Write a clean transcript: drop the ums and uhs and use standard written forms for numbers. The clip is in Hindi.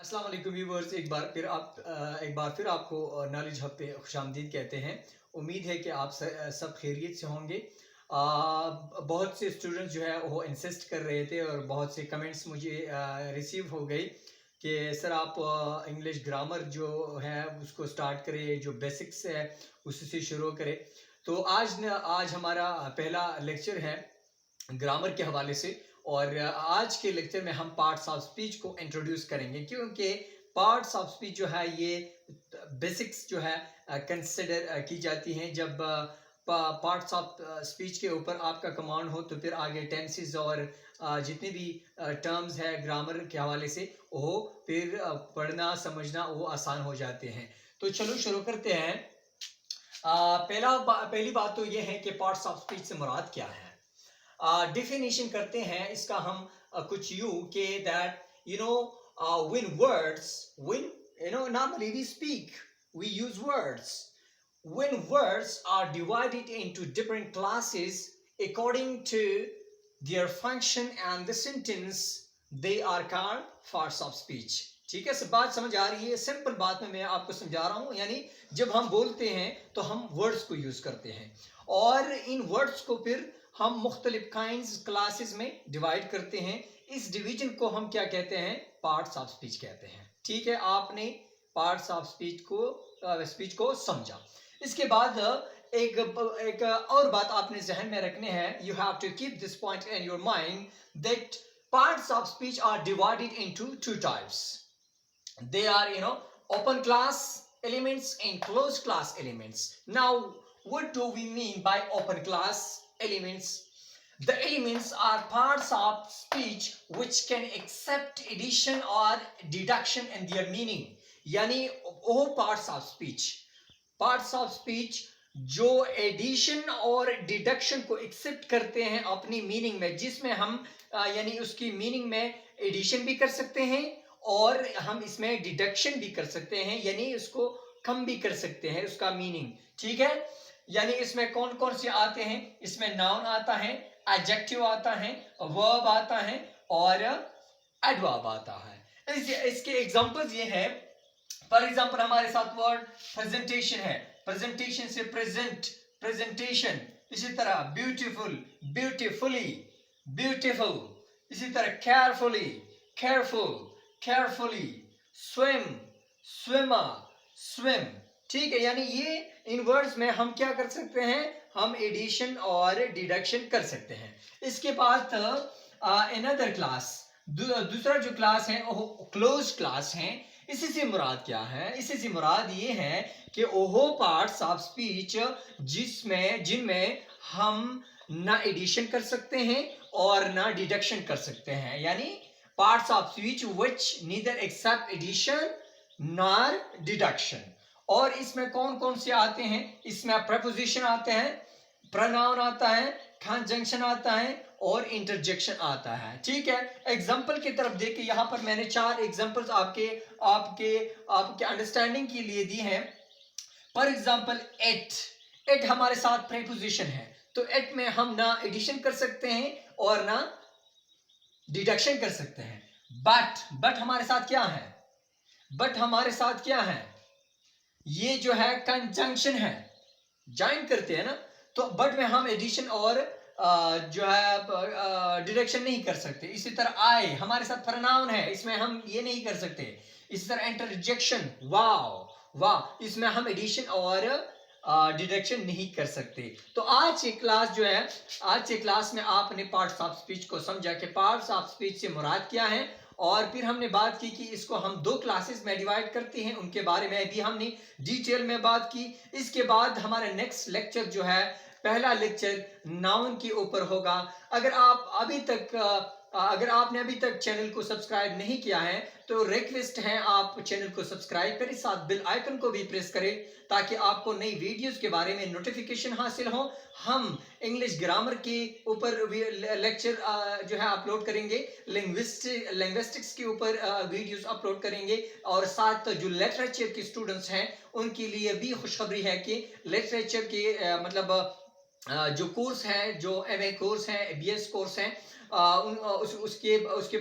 अस्सलाम वालेकुम व्यूवर्स, एक बार फिर आपको नॉलेज हब पे खुशामदीद कहते हैं। उम्मीद है कि आप सब खैरियत से होंगे। बहुत से स्टूडेंट्स जो है वो इंसिस्ट कर रहे थे और बहुत से कमेंट्स मुझे रिसीव हो गए कि सर आप इंग्लिश ग्रामर जो है उसको स्टार्ट करें, जो बेसिक्स है उससे शुरू करें। तो आज हमारा पहला लेक्चर है ग्रामर के हवाले से। और आज के लेक्चर में हम पार्ट्स ऑफ स्पीच को इंट्रोड्यूस करेंगे, क्योंकि पार्ट्स ऑफ स्पीच जो है ये बेसिक्स जो है कंसिडर की जाती हैं। जब पार्ट्स ऑफ स्पीच के ऊपर आपका कमांड हो तो फिर आगे टेंसेस और जितने भी टर्म्स है ग्रामर के हवाले से वो फिर पढ़ना समझना वो आसान हो जाते हैं। तो चलो शुरू करते हैं। पहली बात तो ये है कि पार्ट्स ऑफ स्पीच से मुराद क्या है। डिफिनेशन करते हैं इसका हम कुछ यूं के that when words when normally we speak, we use words. When words are divided into different classes according to their function and the sentence, they are called parts of speech. ठीक है, सब बात समझ आ रही है। सिंपल बात में मैं आपको समझा रहा हूं। यानी जब हम बोलते हैं तो हम वर्ड्स को यूज करते हैं और इन वर्ड्स को फिर हम मुख्तलिफ काइंड्स क्लासेस में डिवाइड करते हैं। इस डिवीजन को हम क्या कहते हैं? पार्ट्स ऑफ स्पीच कहते हैं। ठीक है, आपने पार्ट्स ऑफ स्पीच को समझा। इसके बाद एक और बात आपने जहन में रखने हैं। You have to keep this point in your mind that parts of speech are divided into two types. They are open class elements and closed class elements. Now, what do we mean by open class elements? The elements are parts of speech which can accept addition or deduction in their meaning. यानी वो parts of speech जो एडिशन और डिडक्शन को एक्सेप्ट करते हैं अपनी मीनिंग में, जिसमें हम यानी उसकी मीनिंग में एडिशन भी कर सकते हैं और हम इसमें डिडक्शन भी कर सकते हैं, यानी उसको कम भी कर सकते हैं उसका मीनिंग। ठीक है, यानी इसमें कौन कौन से आते हैं? इसमें नाउन आता है, एडजेक्टिव आता है, वर्ब आता है और एडवर्ब आता है। इसके एग्जांपल्स ये हैं। फॉर एग्जांपल हमारे साथ वर्ड प्रेजेंटेशन है, प्रेजेंटेशन से प्रेजेंट, प्रेजेंटेशन। इसी तरह ब्यूटीफुल, ब्यूटीफुली, ब्यूटीफुल। इसी तरह carefully, careful, carefully, swim, swimmer, swim. ठीक है, यानी ये इन वर्ड्स में हम क्या कर सकते हैं? हम एडिशन और डिडक्शन कर सकते हैं। इसके बाद अनदर क्लास, दूसरा जो क्लास है वो क्लोज क्लास है। इसी से मुराद क्या है? इसी से मुराद ये है कि वो पार्ट्स ऑफ स्पीच जिनमें हम ना एडिशन कर सकते हैं और ना डिडक्शन कर सकते हैं, यानी parts of speech which neither accept addition nor deduction. और इसमें कौन कौन से आते हैं? इसमें preposition आते हैं, pronoun आता है, conjunction आता है और interjection आता है। ठीक है, एग्जाम्पल की तरफ देखिए। यहाँ पर मैंने 4 एग्जाम्पल्स आपके अंडरस्टैंडिंग के लिए दी हैं। फॉर एग्जाम्पल एट हमारे साथ preposition है, तो एट में हम ना एडिशन कर सकते हैं और ना डिडक्शन कर सकते हैं। बट हमारे साथ क्या है? बट हमारे साथ क्या है? ये जो है कंजंक्शन है, ज्वाइन करते हैं ना, तो बट में हम एडिशन और जो है डिडक्शन नहीं कर सकते। इसी तरह आई हमारे साथ प्रोनाउन है, इसमें हम ये नहीं कर सकते। इसी तरह इंटरजेक्शन, वाह, इसमें हम एडिशन और डिडक्शन नहीं कर सकते। तो आज की क्लास में आपने पार्ट्स ऑफ स्पीच को समझा कि पार्ट्स ऑफ स्पीच से मुराद क्या है, और फिर हमने बात की कि इसको हम 2 क्लासेस में डिवाइड करते हैं, उनके बारे में भी हमने डिटेल में बात की। इसके बाद हमारा नेक्स्ट लेक्चर जो है, पहला लेक्चर नाउन के ऊपर होगा। अगर आपने अभी तक चैनल को सब्सक्राइब नहीं किया है तो रिक्वेस्ट है आप चैनल को सब्सक्राइब करें, साथ बेल आइकन को भी प्रेस करें ताकि आपको नई वीडियोस के बारे में नोटिफिकेशन हासिल हो। हम इंग्लिश ग्रामर के ऊपर लेक्चर जो है अपलोड करेंगे, लिंग्विस्टिक्स के ऊपर वीडियोस अपलोड करेंगे, और साथ जो लिटरेचर के स्टूडेंट्स हैं उनके लिए भी खुशखबरी है कि लिटरेचर के जो कोर्स है, जो एमए कोर्स है, बीएस कोर्स है, उसके